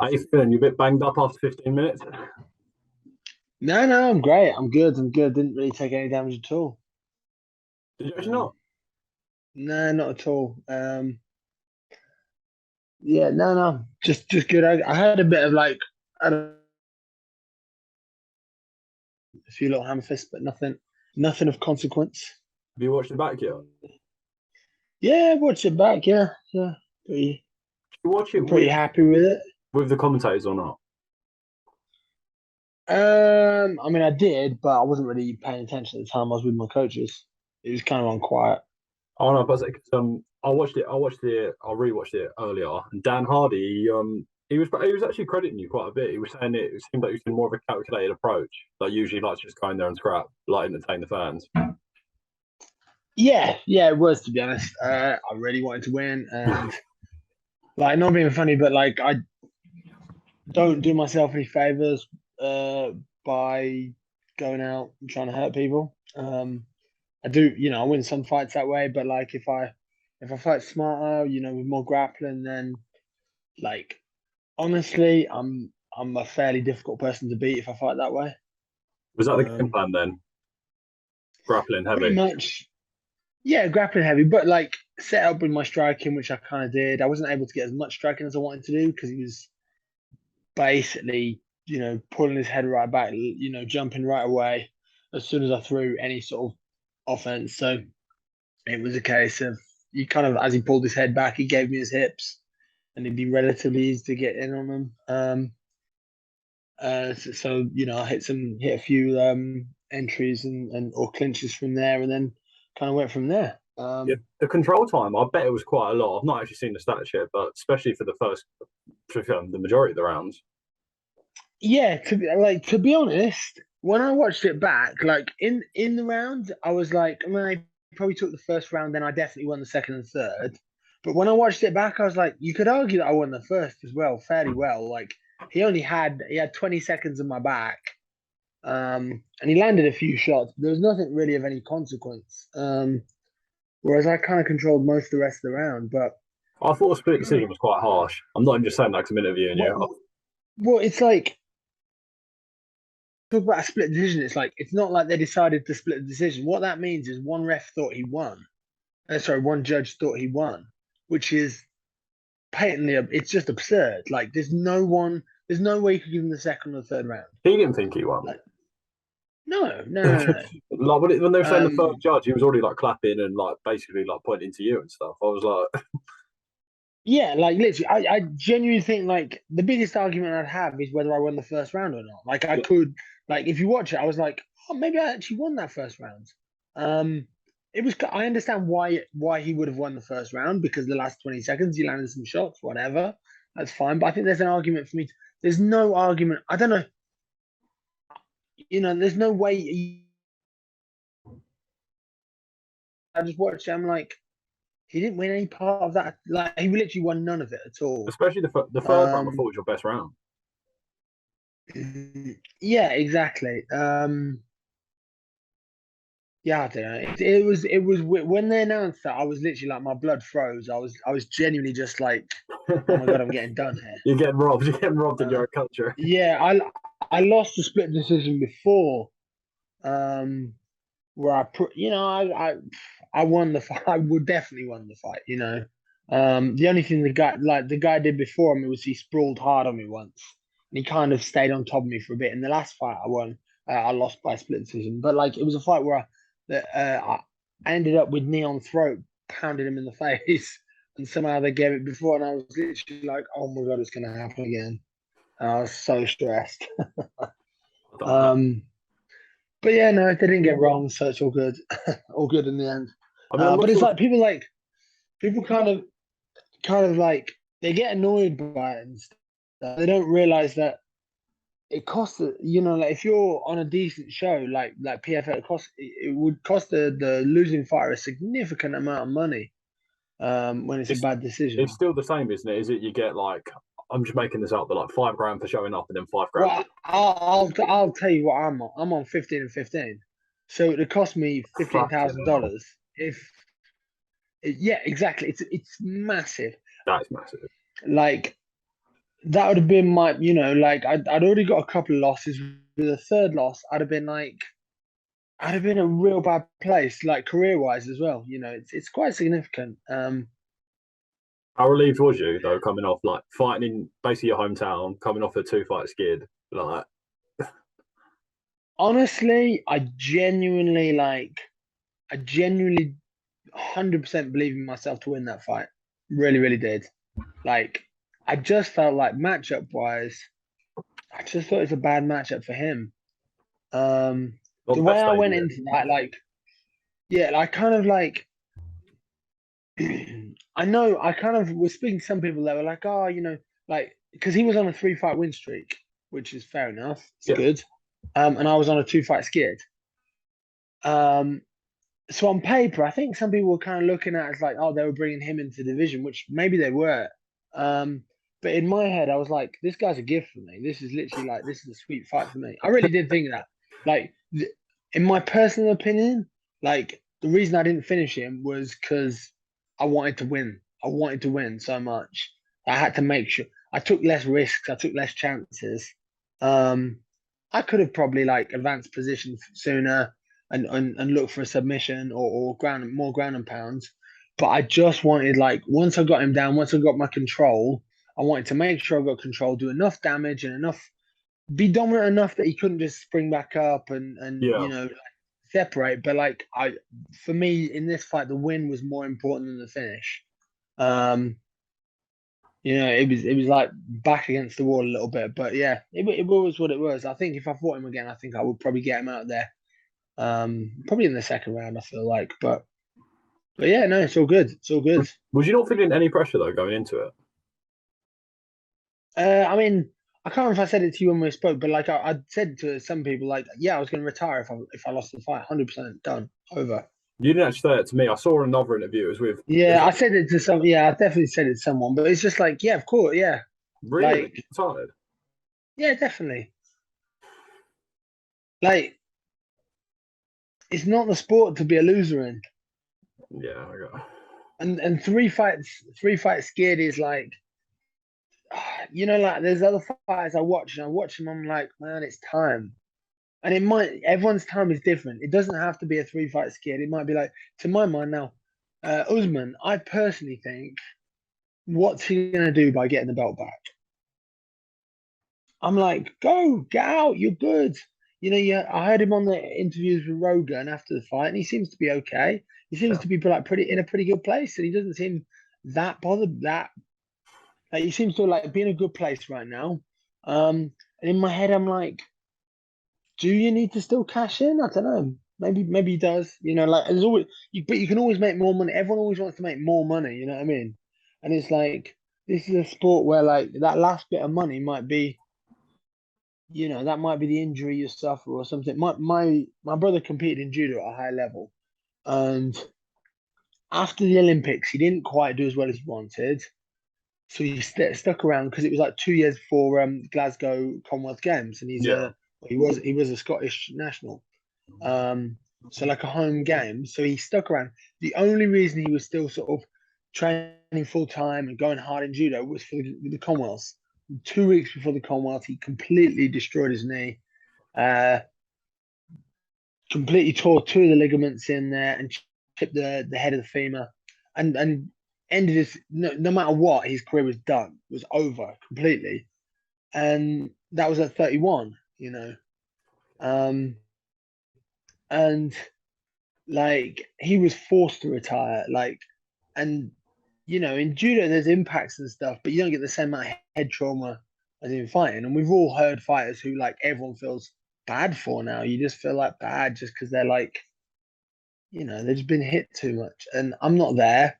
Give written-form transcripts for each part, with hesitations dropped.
How you feeling? You a bit banged up after 15 minutes? No, no, I'm great. I'm good. I'm good. Didn't really take any damage at all. Did you actually Um, not? no, not at all. Yeah, no, no, just good. I had a bit of like I had a few little hammer fists, but nothing of consequence. Have you watched it back yet? Yeah, watch it back. Yeah, yeah. Pretty, Did you watch it I'm pretty happy with it. with the commentators or not? I mean, I did, but I wasn't really paying attention at the time. I was with my coaches. It was kind of on quiet. Oh no, but I watched it. I rewatched it earlier, and Dan Hardy, he was actually crediting you quite a bit. He was saying it seemed like he was doing more of a calculated approach, like usually like just going there and scrap, like entertain the fans. Yeah, yeah, it was to be honest. I really wanted to win, and like not being funny, but like I don't do myself any favors uh, by going out and trying to hurt people. I do, I win some fights that way, but like if I fight smarter, with more grappling, then like honestly, I'm a fairly difficult person to beat if I fight that way. Was that the game Um, plan then? Grappling Pretty heavy. much, yeah, grappling heavy, but like set up with my striking, which I kind of did. I wasn't able to get as much striking as I wanted to do because he was basically, pulling his head right back, jumping right away as soon as I threw any sort of offense. So it was a case of you kind of, as he pulled his head back, he gave me his hips, and it'd be relatively easy to get in on him. I hit a few entries and or clinches from there, and then kind of went from there. Yeah, the control time, I bet it was quite a lot. I've not actually seen the stats yet, but especially for the majority of the rounds. Yeah, to be honest, when I watched it back, like in the round, I was like, I mean, I probably took the first round, then I definitely won the second and third. But when I watched it back, I was like, you could argue that I won the first as well, fairly well. Like he had 20 seconds in my back, and he landed a few shots. But there was nothing really of any consequence. Whereas I kind of controlled most of the rest of the round. But I thought a split I don't know. decision was quite harsh. I'm not even just saying that 'cause I'm interviewing What, you. well, it's like talk about a split decision. It's like it's not like they decided to split the decision. What that means is one ref thought he won. Sorry, one judge thought he won, which is patently it's just absurd. Like there's no way you could give him the second or third round. He didn't think he won. Like no, no, no, no. Like when they were saying the Um, third judge, he was already like clapping and like basically like pointing to you and stuff. I was like, yeah, like literally, I genuinely think like the biggest argument I'd have is whether I won the first round or not. Like I yeah, could, like if you watch it, I was like, oh, maybe I actually won that first round. Um, it was. I understand why he would have won the first round because the last 20 seconds he landed some shots, whatever. That's fine. But I think there's an argument for me. There's no argument. I don't know. There's no way. I just watched it. I'm like, he didn't win any part of that. Like he literally won none of it at all. especially the third round. I thought Um, was your best round. yeah, exactly. Yeah, I don't know. It was when they announced that, I was literally like my blood froze. I was genuinely just like, oh my god, I'm getting done here. You're getting robbed. You're getting robbed in your Uh, own country. yeah, I lost the split decision before, um, where I won the fight. I would definitely won the fight. The only thing the guy did before me was he sprawled hard on me once, and he kind of stayed on top of me for a bit. In the last fight, I won. I lost by split decision, but like it was a fight where I ended up with knee on throat, pounding him in the face, and somehow they gave it before, and I was literally like, "Oh my god, it's gonna happen again." And I was so stressed. I don't know. Um, but yeah, no, they didn't get wrong, so it's all good, all good in the end. I mean, I'm But not it's sure. like people kind of like they get annoyed by it and stuff. They don't realize that it costs. Like if you're on a decent show like PFL, it would cost the losing fighter a significant amount of money. When it's a It's bad it's decision. still the same, isn't it? Is it you get like I'm just making this up, but like 5 grand for showing up and then 5 grand. Well, I'll tell you what I'm on. I'm on 15 and 15, so it cost me fifteen Fucking thousand hell, dollars. If Yeah, exactly. It's massive. that is massive. Like that would have been my, like I'd already got a couple of losses. With the third loss, I'd have been in a real bad place, like career wise as well. It's quite significant. How relieved was you though, coming off like fighting in basically your hometown, coming off a two-fight skid? Like, Honestly, I genuinely 100% believe in myself to win that fight. Really, really did. Like, I just felt like matchup wise, I just thought it was a bad matchup for him. not The the way best I went debut. into that, like, yeah, I kind of like, I know I kind of was speaking to some people that were like, oh, like, because he was on a 3-fight win streak, which is fair enough. It's Yeah, good. And I was on a 2-fight skid. Um, so on paper, I think some people were kind of looking at it as like, oh, they were bringing him into the division, which maybe they were. Um, but in my head, I was like, this guy's a gift for me. This is literally like, this is a sweet fight for me. I really did think that. Like, in my personal opinion, like the reason I didn't finish him was because I wanted to win. I wanted to win so much. I had to make sure I took less risks. I took less chances. Um, I could have probably like advanced position sooner and look for a submission or more ground and pounds. But I just wanted like once I got him down, once I got my control, I wanted to make sure I got control, do enough damage and enough be dominant enough that he couldn't just spring back up and yeah. separate. But like for me in this fight, the win was more important than the finish. Um, it was like back against the wall a little bit, but yeah, it was what it was. I think if I fought him again, I think I would probably get him out there. Probably in the second round, I feel like, but yeah, no, it's all good. It's all good. Was you not feeling any pressure though going into it? I mean, I can't remember if I said it to you when we spoke, but like I said to some people, like, yeah, I was going to retire if I lost the fight, 100% done, over. You didn't actually say it to me. I saw another interview. It was with. It was Yeah, I like, said it to some. Yeah, I definitely said it to someone, but it's just like, yeah, of course, yeah, really? like, You tired? yeah, definitely. Like, it's not the sport to be a loser in, Yeah, I got. and three fights scared is like, like there's other fights I watch and I watch them. I'm like, man, it's time. And it might everyone's time is different. It doesn't have to be a 3-fight skid. It might be like to my mind now, Usman. I personally think what's he gonna do by getting the belt back? I'm like, go, get out, you're good. Yeah, I heard him on the interviews with Rogan after the fight, and he seems to be okay. He seems Yeah, to be like pretty in a pretty good place, and he doesn't seem that bothered that like he seems to like be in a good place right now. And in my head, I'm like, do you need to still cash in? I don't know. Maybe he does. Like there's always but you can always make more money. Everyone always wants to make more money. You know what I mean? And it's like this is a sport where like that last bit of money might be, that might be the injury you suffer or something. My brother competed in judo at a high level, and after the Olympics, he didn't quite do as well as he wanted. So he stuck around because it was like 2 years before Glasgow Commonwealth Games, and yeah, he was a Scottish national. So like a home game. So he stuck around. The only reason he was still sort of training full time and going hard in judo was for the Commonwealth. 2 weeks before the Commonwealth, he completely destroyed his knee, uh, completely tore two of the ligaments in there and chipped the head of the femur, and ended his no matter what, his career was done, it was over completely, and that was at 31. Um, and like he was forced to retire, like, and in judo there's impacts and stuff, but you don't get the same amount of head trauma as in fighting. And we've all heard fighters who like everyone feels bad for now. You just feel like bad just because they're like, they've just been hit too much. And I'm not there,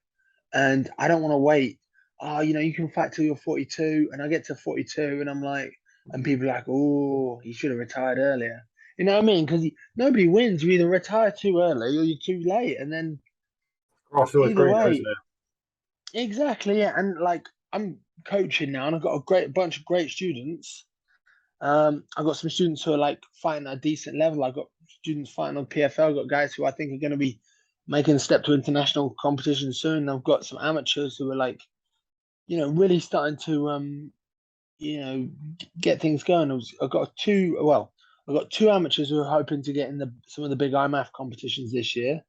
and I don't want to wait. Oh, you can fight till you're 42, and I get to 42, and I'm like, and people are like, oh, he should have retired earlier. You know what I mean? Because nobody wins. You either retire too early or you're too late, and then grass is always either greener, isn't way, it? exactly. Yeah, and like I'm coaching now, and I've got a great bunch of great students. I've got some students who are like fighting at a decent level. I've got students fighting on PFL. I've got guys who I think are going to be making a step to international competition soon. I've got some amateurs who are like, really starting to get things going. I got two amateurs who are hoping to get in some of the big IMAF competitions this year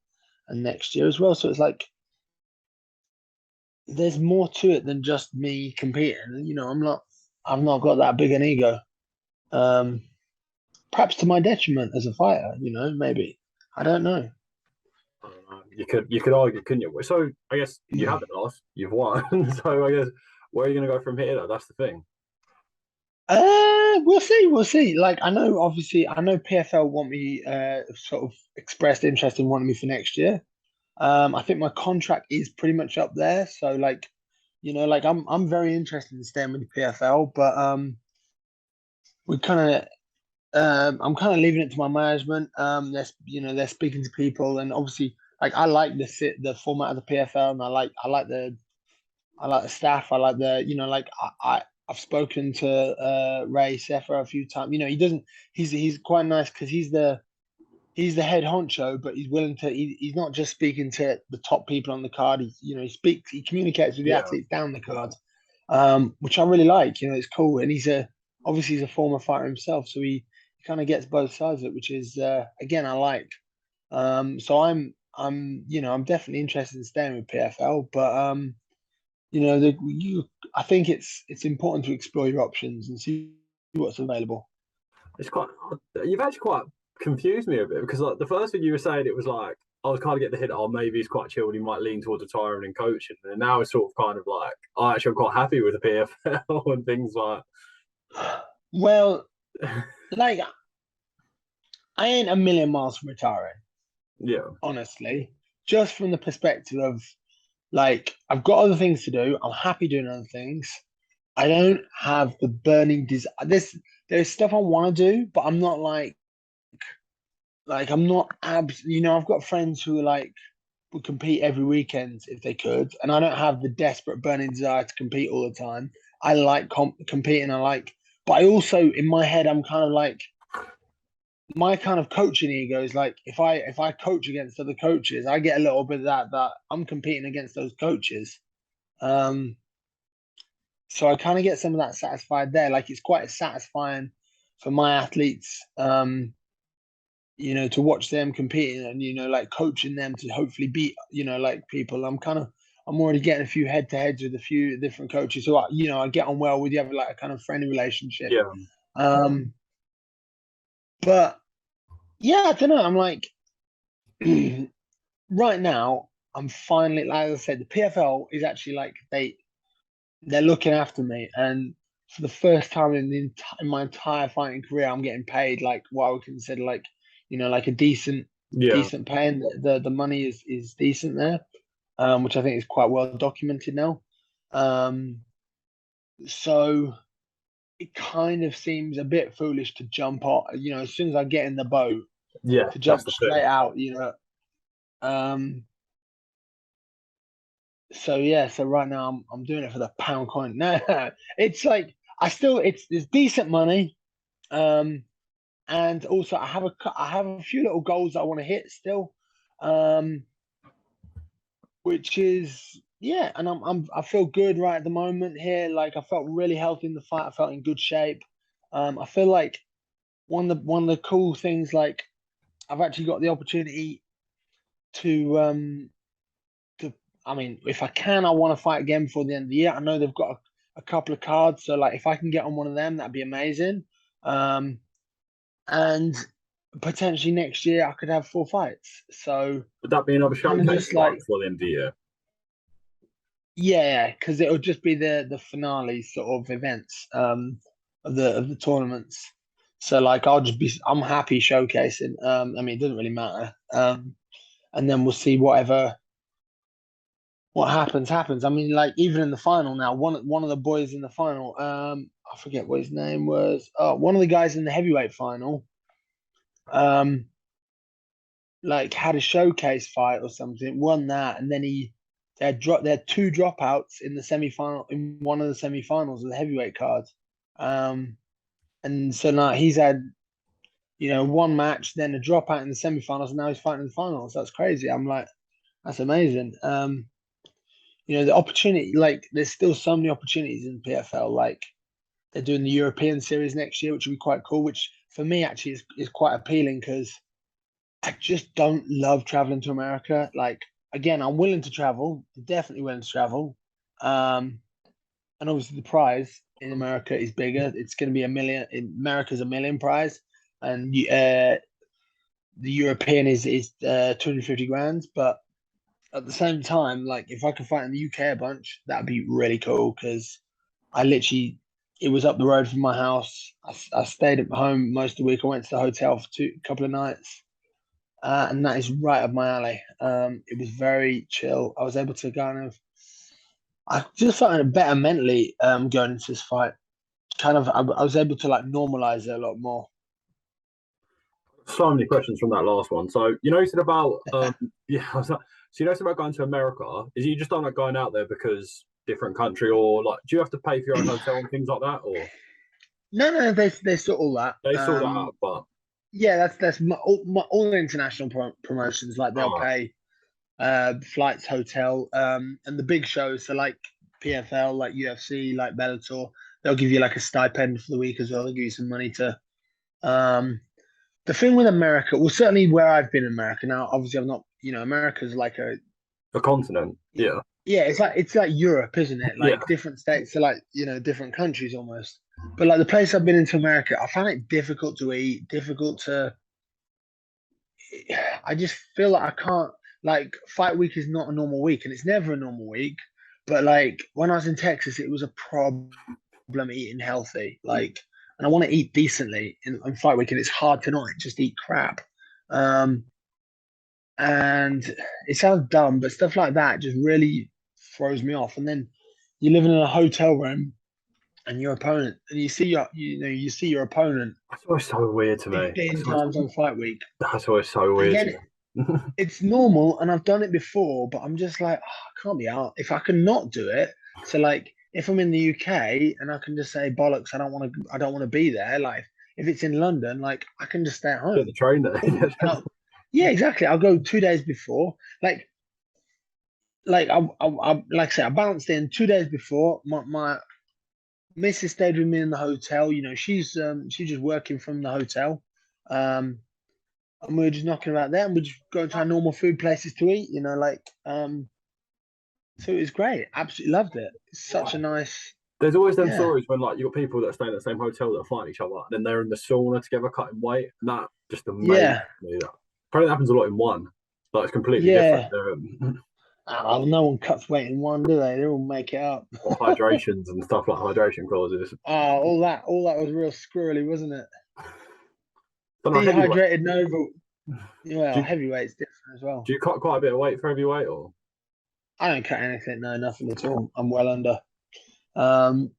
and next year as well. So it's like there's more to it than just me competing. I've not got that big an ego. Um, Perhaps to my detriment as a fighter, maybe. I don't know. I don't know. You could argue, couldn't you? So I guess you haven't lost, you've won. So I guess where are you going to go from here? Though? That's the thing. We'll see. We'll see. Like obviously, I know PFL want me, sort of expressed interest in wanting me for next year. I think my contract is pretty much up there. So like I'm very interested in staying with the PFL, but we kind of I'm kind of leaving it to my management. They're speaking to people, and obviously, like I like the format of the PFL, and I like the staff. I like I've spoken to Ray Sefer a few times. He's quite nice because he's the head honcho, but he's willing to. He's not just speaking to the top people on the card. He communicates with the Yeah, athletes down the card, which I really like. It's cool, and he's a former fighter himself, so he kind of gets both sides of it, which is again I like. So I'm definitely interested in staying with PFL, but I think it's important to explore your options and see what's available. it's quite. You've actually quite confused me a bit because like the first thing you were saying, it was like I was kind of getting the hint. Oh, maybe he's quite chilled. He might lean towards retiring and coaching. And now it's sort of kind of like, oh, actually, I'm quite happy with the PFL and things like. Well, like I ain't a million miles from retiring, Yeah, honestly. Just from the perspective of like I've got other things to do. I'm happy doing other things. I don't have the burning desire. There's stuff I want to do, but I'm not I'm not I've got friends who are like would compete every weekend if they could, and I don't have the desperate burning desire to compete all the time. I like competing. But I also in my head I'm kind of like my kind of coaching ego is like if I coach against other coaches, I get a little bit of that I'm competing against those coaches. Um, so I kind of get some of that satisfied there. Like it's quite satisfying for my athletes, to watch them competing and like coaching them to hopefully beat like people. I'm already getting a few head to heads with a few different coaches who I get on well with. You have like a kind of friendly relationship. yeah, But yeah, I don't know. I'm like right now, I'm finally, like I said, the PFL is actually like they're looking after me, and for the first time in my entire fighting career, I'm getting paid like what I would consider like like a yeah. decent pay, and the money is decent there, which I think is quite well documented now. Um, so it kind of seems a bit foolish to jump on, as soon as I get in the boat Yeah, to that's jump the straight thing. out, Um, so yeah, so right now I'm doing it for the pound coin. No, it's like it's decent money. Um, and also I have a few little goals that I want to hit still. Um, which is yeah, and I feel good right at the moment here. Like I felt really healthy in the fight. I felt in good shape. I feel like one of the cool things, like I've actually got the opportunity to to I mean, if I can, I want to fight again before the end of the year. I know they've got a couple of cards, so like if I can get on one of them, that'd be amazing. Um, and potentially next year I could have 4 fights. So Would that be another kind of showcase just fight like before the end of the year? yeah, because it'll just be the finale sort of events of the tournaments. So like I'm happy showcasing. I mean it doesn't really matter. And then we'll see what happens. I mean, like even in the final now, one of the boys in the final, I forget what his name was. Oh, one of the guys in the heavyweight final, um, like had a showcase fight or something, won that, and then they had 2 dropouts in the semi final in one of the semi-finals of the heavyweight card. Um, and so now he's had one match, then a dropout in the semi-finals, and now he's fighting in the finals. That's crazy. I'm like, that's amazing. The opportunity, like there's still so many opportunities in PFL. Like they're doing the European series next year, which will be quite cool. Which for me actually is quite appealing because I just don't love traveling to America. Like again, I'm willing to travel, definitely willing to travel. Um, and obviously the prize in America is bigger. It's going to be $1 million. America's $1 million prize, and the European is 250 grand. But at the same time, like if I could fight in the UK a bunch, that'd be really cool because I literally it was up the road from my house. I stayed at home most of the week. I went to the hotel for a couple of nights, and that is right up my alley. It was very chill. I was able to kind of I just felt better mentally going into this fight. Kind of I was able to like normalize it a lot more. So many questions from that last one. So you said about yeah, so you know about going to America. Is it you just don't like going out there because different country, or like do you have to pay for your own hotel and things like that, or No, they sort all that. they sort that out? But Yeah, that's all the international promotions. Like they'll oh, pay flights, hotel, and the big shows. So like PFL, like UFC, like Bellator, they'll give you like a stipend for the week as well. They'll give you some money to. Um, the thing with America, well, certainly where I've been in America now. Obviously, I'm not. America's like a a continent, yeah, yeah, it's like Europe, isn't it? yeah. Like different states are like different countries almost. But like the place I've been into America, I found it difficult to eat, difficult to. I just feel like I can't like fight week is not a normal week, and it's never a normal week. But like when I was in Texas, it was a problem eating healthy. Like, and I want to eat decently in fight week, and it's hard to not just eat crap. Um, and it sounds dumb, but stuff like that just really throws me off. And then you're living in a hotel room and your opponent, and you see your opponent That's always so weird to me. 15 times on fight week. That's always so weird to Again, me. it's normal and I've done it before, but I'm just like, I can't be out. If I can not do it, so like if I'm in the UK and I can just say bollocks, I don't want to be there. Like if it's in London, like I can just stay at Get the home. train there. Cool. Yeah, exactly. I'll go 2 days before. Like like I say, I balanced in 2 days before. My missus stayed with me in the hotel. She's just working from the hotel. Um, and we were just knocking about there and we're just going to our normal food places to eat, so it was great. Absolutely loved it. It's such a nice There's always them yeah. stories when like you've got people that stay in the same hotel that are fighting each other, and then they're in the sauna together cutting weight, and that just amazes Yeah. me. That apparently happens a lot in one, but it's completely different. Yeah. Oh, no one cuts weight in one, do they? They all make it up. Or hydrations and stuff like hydration clauses. Oh, all that was real squirrely, wasn't it? Don't know heavyweight. Dehydrated Nova. Do Well, you, heavyweight's different as well. do you cut quite a bit of weight for heavyweight, or I don't cut anything, no, nothing at all. I'm well under. Um,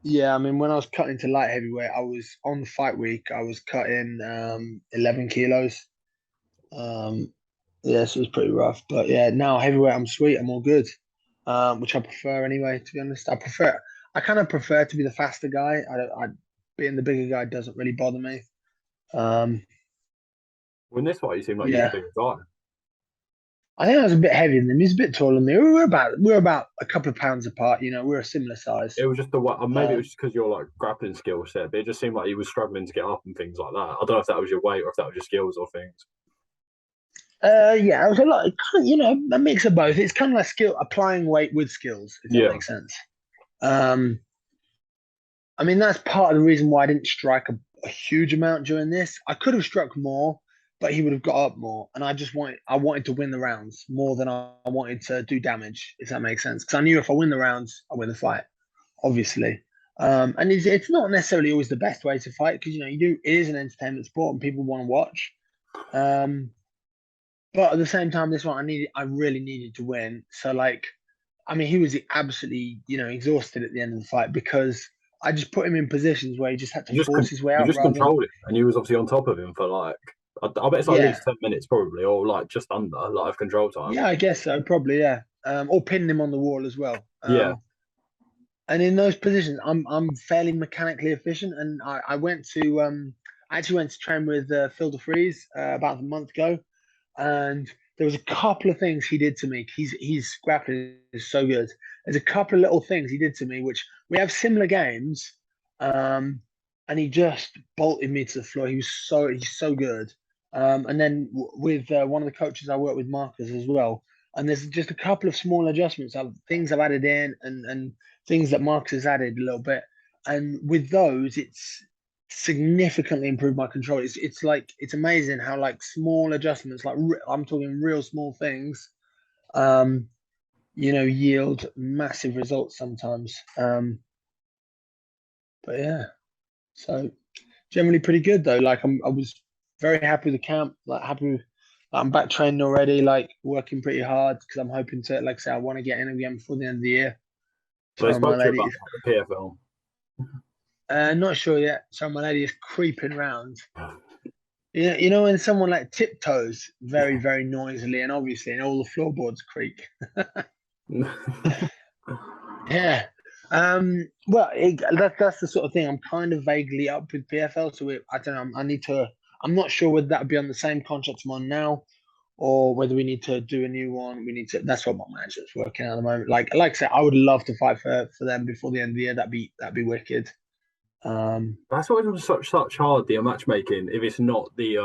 yeah, I mean, when I was cutting to light heavyweight, I was on the fight week. I was cutting 11 kilos. Um, yeah, so it was pretty rough. But yeah, now heavyweight, I'm sweet. I'm all good. Which I prefer anyway. To be honest, I kind of prefer to be the faster guy. Being the bigger guy doesn't really bother me. Um, well, in this fight you seem like you was a yeah, bigger guy? I think I was a bit heavier than him. He's a bit taller than me. We were about a couple of pounds apart. We're a similar size. It was just the way, maybe it was Um, just because you're like grappling skill set, but it just seemed like he was struggling to get up and things like that. I don't know if that was your weight or if that was your skills or things. yeah, it was a lot. A mix of both. It's kind of like applying weight with skills, if that Yeah, makes sense. Um, I mean, that's part of the reason why I didn't strike a huge amount during this. I could have struck more, but he would have got up more. And I wanted to win the rounds more than I wanted to do damage, if that makes sense. Because I knew if I win the rounds, I win the fight, obviously. And it's not necessarily always the best way to fight because it is an entertainment sport and people want to watch. Um, but at the same time, this one I really needed to win. So like, I mean, he was absolutely, exhausted at the end of the fight because I just put him in positions where he just had to you just force his way you out just rather than, controlled it, and you was obviously on top of him for like I bet it's like at yeah, least 10 minutes probably, or like just under like of control time. yeah, I guess so, probably, yeah. Or pinning him on the wall as well. Yeah, And in those positions, I'm fairly mechanically efficient, and I actually went to train with Phil DeFries about a month ago, and there was a couple of things he did to me. He's grappling is so good. There's a couple of little things he did to me which we have similar games, and he just bolted me to the floor. He's so good. And then with one of the coaches I work with, Marcus, as well. And there's just a couple of small adjustments, things I've added in, and things that Marcus has added a little bit. And with those, it's significantly improved my control. It's like it's amazing how like small adjustments, like I'm talking real small things, um, yield massive results sometimes. But yeah, so generally pretty good though. Like I was very happy with the camp. Like happy, like, I'm back training already. Like working pretty hard because I'm hoping to, like I say, I want to get in again before the end of the year. They So my spoke to you lady about is the PFL. not sure yet. So my lady is creeping around. When someone like tiptoes very, very noisily and obviously, and all the floorboards creak. Yeah. Well, that's the sort of thing. I'm kind of vaguely up with PFL, so I don't know. I need to. I'm not sure whether that would be on the same contract I'm on now, or whether we need to do a new one. We need to. That's what my manager's working on at the moment. Like I said, I would love to fight for them before the end of the year. That'd be wicked. That's why it's such hard the matchmaking if it's not the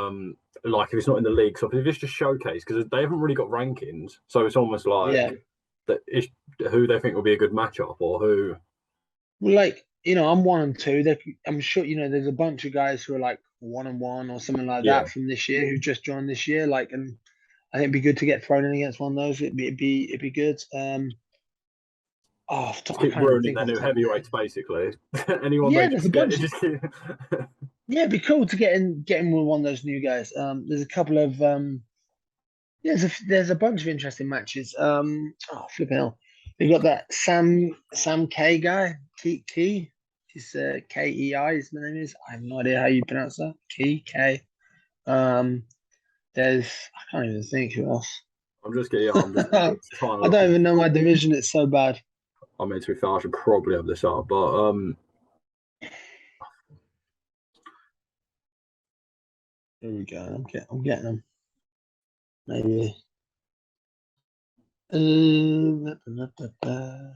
like if it's not in the league. So if it's just showcase because they haven't really got rankings, so it's almost like Yeah. that it's who they think will be a good matchup or who. Well, like I'm 1 and 2. I'm sure there's a bunch of guys who are like 1 and 1 or something like Yeah, that from this year who just joined this year. Like, and I think it'd be good to get thrown in against one of those. It'd be good. I keep can't even ruining think their off the new top of my head. heavyweights basically. Anyone they Yeah, there's a just get, it bunch. just Yeah, it'd be cool to get in with one of those new guys. There's a couple of yeah, there's a bunch of interesting matches. Flipping hell, they got that Sam K guy, Key. He's Kei. His name is. I have no idea how you pronounce that. K. Um, there's I can't even think who else. I'm just getting. I'm just I trying to look. don't even know my division. It's so bad. I mean, to be fair, I should probably have this up, but Here we go. I'm getting them. Maybe. Ba, ba, ba.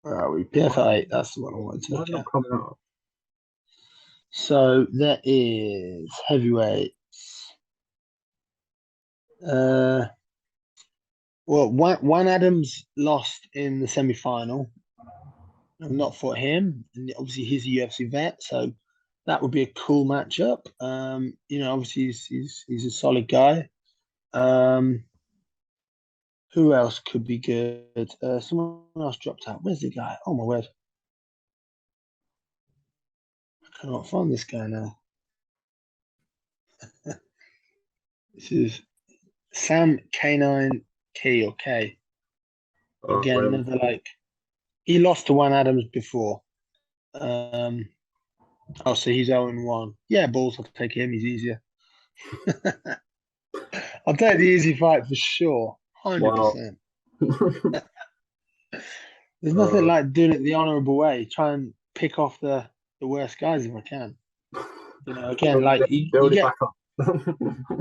Where are we? PFL 8. That's the one I wanted to why look not at. coming up? So that is heavyweights. Uh, well, Juan Adams lost in the semi-final. I've not fought him, and obviously he's a UFC vet, so that would be a cool matchup. Obviously he's a solid guy. Um, who else could be good? Someone else dropped out. Where's the guy? Oh my word! I cannot find this guy now. This is Sam K9 K or K. Again, Um, another like he lost to Juan Adams before. So he's 0-1. Yeah, balls. I'll take him. He's easier. I'll take the easy fight for sure. why not? 100%. There's nothing like doing it the honourable way. Try and pick off the worst guys if I can. Again, like you build it get, back up.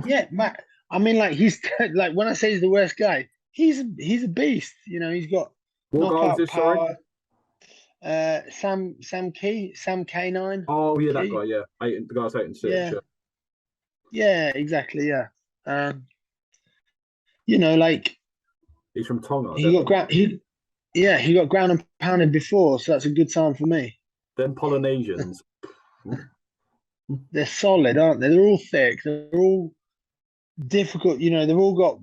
yeah, Matt. I mean, like he's like when I say he's the worst guy, he's a beast. He's got What guy was knockout this? Sorry. power. Sam K9 Oh yeah, that Key. guy. Yeah, the guy's 8-6. Yeah, Yeah. yeah, exactly. Yeah. Um, like He's from Tonga. he got ground. He got ground and pounded before, so that's a good sign for me. Them Polynesians. They're solid, aren't they? They're all thick. They're all difficult. They've all got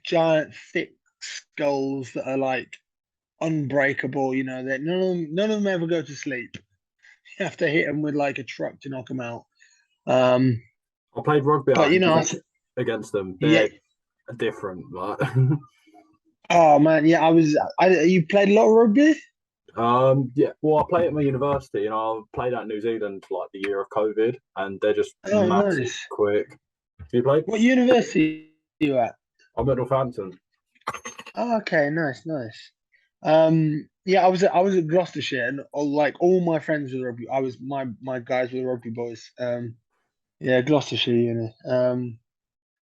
giant, thick skulls that are like unbreakable. That none of them ever go to sleep. You have to hit them with like a truck to knock them out. Um, I played rugby but against them. yeah. They're different, but Oh man, yeah. You played a lot of rugby. yeah. Well, I play at my university, and I played out in New Zealand like the year of COVID, and they're just Oh, massive, nice. quick. You played? What university are you at? I'm at Northampton. Oh, okay, nice, nice. Yeah, I was at Gloucestershire, and all my friends were rugby. I was my guys were rugby boys. Yeah, Gloucestershire uni.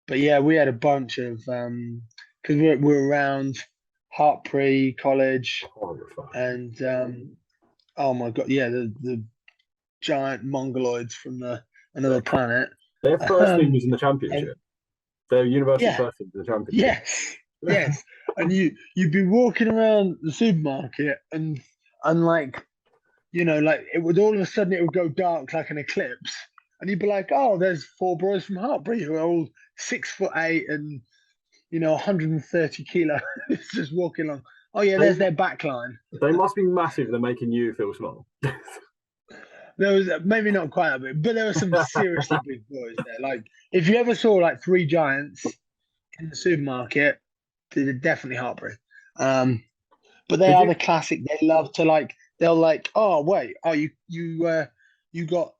But yeah, we had a bunch of because we're around Hartpury College, Horrible fun. and oh my god, yeah, the giant mongoloids from another planet. Their first team Um, was in the and championship. Their university yeah, first team was in the championship. yes, yes. And you'd be walking around the supermarket and like like it would all of a sudden it would go dark like an eclipse, and you'd be like, oh, there's four boys from Hartbury who are all 6'8" and 130 kilos just walking along. Oh yeah, They there's their back line. they must be massive. They're making you feel small. There was maybe not quite a bit, but there were some seriously big boys there. Like if you ever saw like three giants in the supermarket, they're definitely Hartbury. But they Did are you? the classic. They love to like. They'll like. Oh wait. Oh you got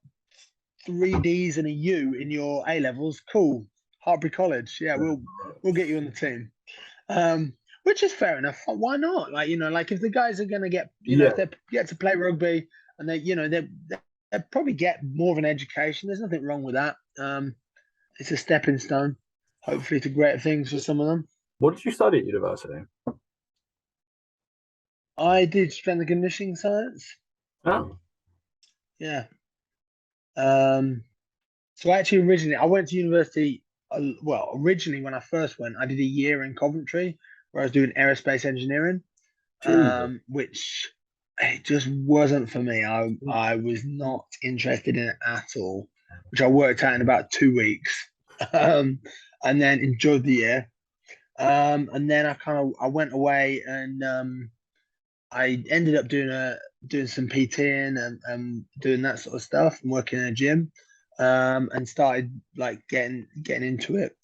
three D's and a U in your A levels. Cool. Hartbury College. Yeah, we'll get you on the team. Which is fair enough. Why not? Like like if the guys are gonna get if Yeah, they get to play rugby and they probably get more of an education. There's nothing wrong with that. It's a stepping stone, hopefully to greater things for some of them. what did you study at university? I did strength and conditioning science. Oh, Yeah. Um, so actually, originally, I went to university. Well, originally, when I first went, I did a year in Coventry where I was doing aerospace engineering, Jesus. which it just wasn't for me. I was not interested in it at all, which I worked out in about 2 weeks, um, and then enjoyed the year. And then I went away and I ended up doing some PTing and doing that sort of stuff and working in a gym, and started like getting into it.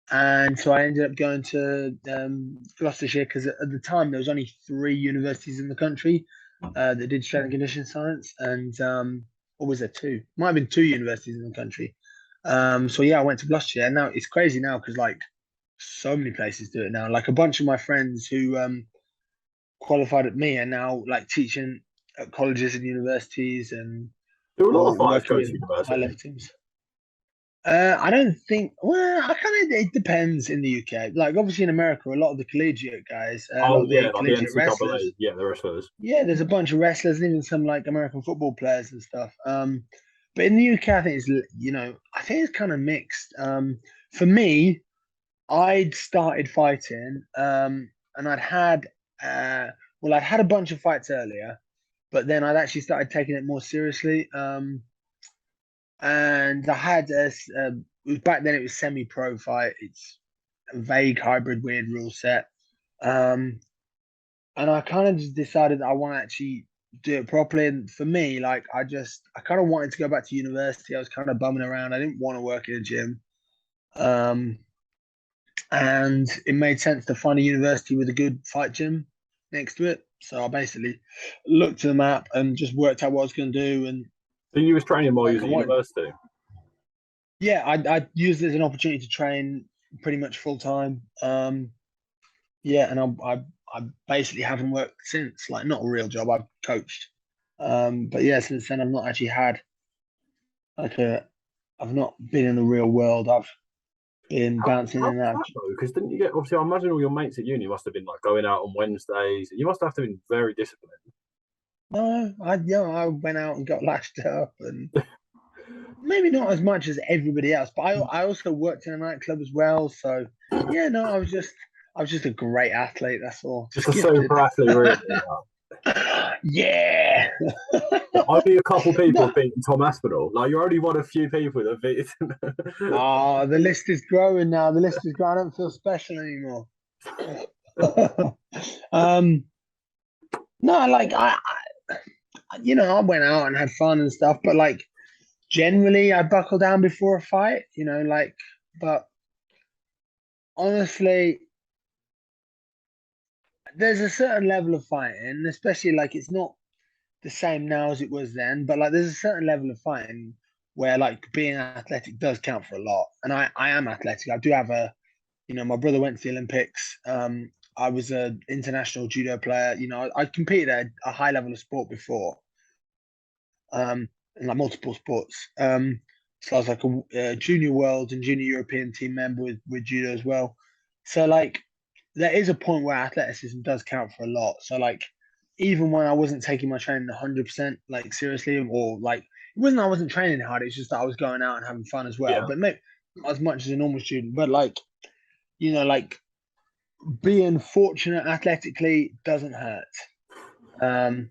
And so I ended up going to Gloucestershire because at the time there was only three universities in the country that did strength and conditioning science, and or was there two? Might have been two universities in the country. So yeah, I went to Gloucestershire, and now it's crazy now because like so many places do it now. Like a bunch of my friends who qualified at me and now like teaching at colleges and universities and There were a lot of or fighters working going with to high university. level teams. I don't think. Well, I kind of. It depends in the UK. Like obviously in America, a lot of the collegiate guys, a lot Oh of yeah, the like the collegiate NCAA. wrestlers. Yeah, the wrestlers. Yeah, there's a bunch of wrestlers, and even some like American football players and stuff. But in the UK, I think I think it's kind of mixed. For me, I'd started fighting, and I'd had a bunch of fights earlier, but then I'd actually started taking it more seriously. And I had it was back then it was semi-pro fight. It's a vague hybrid weird rule set. Um, and I kind of just decided that I want to actually do it properly. And for me, like I kind of wanted to go back to university. I was kind of bumming around. I didn't want to work in a gym. Um, and it made sense to find a university with a good fight gym next to it. So I basically looked at the map and just worked out what I was going to do. And So you was training while you like was I at wanted, university. yeah, I used it as an opportunity to train pretty much full time. Yeah, and I basically haven't worked since. Like not a real job. I've coached, but yeah, since then I've not actually had like a. I've not been in the real world. I've been bouncing in How and was out. that though? Because didn't you get obviously? I imagine all your mates at uni must have been like going out on Wednesdays. You must have to have been very disciplined. No, I went out and got lashed up, and maybe not as much as everybody else. But I also worked in a nightclub as well. So yeah, no, I was just a great athlete. That's all. Just Just a gifted. super athlete, really. Yeah. Only a couple people No. have beaten Tom Aspinall. Like you're only one of few people that have beaten. Oh, the list is growing now. The list is growing. I don't feel special anymore. um, no, like I went out and had fun and stuff, but like generally I buckle down before a fight, like but honestly, there's a certain level of fighting, especially like it's not the same now as it was then, but like there's a certain level of fighting where like being athletic does count for a lot. And I am athletic. I do have my brother went to the Olympics. I was an international judo player. I competed at a high level of sport before, in like multiple sports. So I was like a junior world and junior European team member with judo as well. So like there is a point where athleticism does count for a lot. So like, even when I wasn't taking my training 100% like seriously, or like it wasn't I wasn't training hard. It's just that I was going out and having fun as well, Yeah, but maybe not as much as a normal student. But like, like being fortunate athletically doesn't hurt.